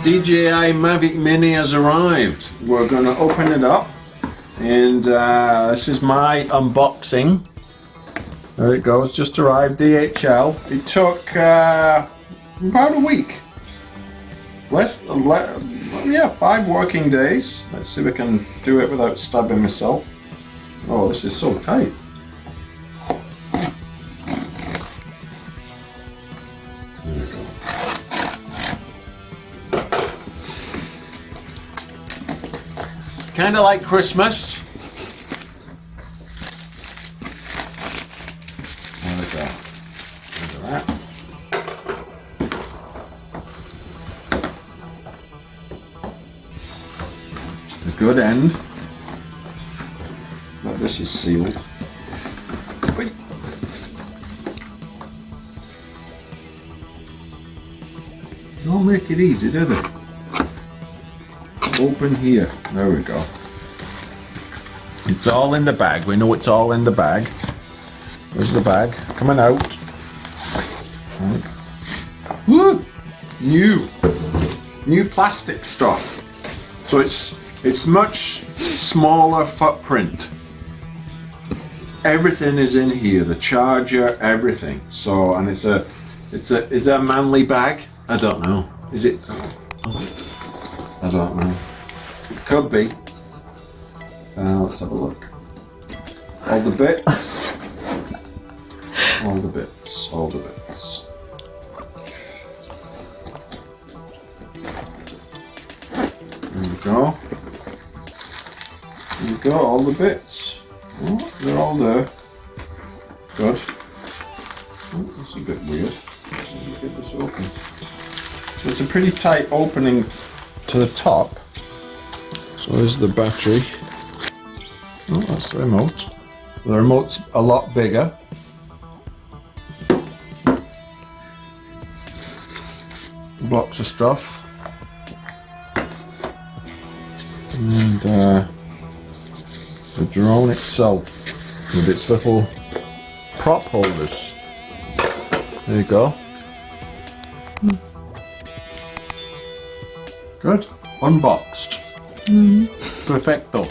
DJI Mavic Mini has arrived. We're going to open it up, and this is my unboxing. There it goes, just arrived, DHL. It took about a week. Yeah, 5 working days. Let's see if I can do it without stabbing myself. Oh, this is so tight. There we go. It's kind of like Christmas. There we go. Look at that. The good end. But this is sealed. Wait. They don't make it easy, do they? Open here. There we go. It's all in the bag. We know it's all in the bag. There's the bag coming out. Right. Woo! New plastic stuff. So it's much smaller footprint. Everything is in here. The charger, everything. So, and is it a manly bag? I don't know. Is it? Oh, I don't know. It could be. Let's have a look. All the bits. All the bits. All the bits. There we go. There we go. All the bits. Oh, they're all there. Good. Oh, that's a bit weird. Let me get this open. So it's a pretty tight opening to the top. So there's the battery. Oh, that's the remote. The remote's a lot bigger. Box of stuff. And the drone itself with its little prop holders. There you go. Good. Unboxed. Perfecto.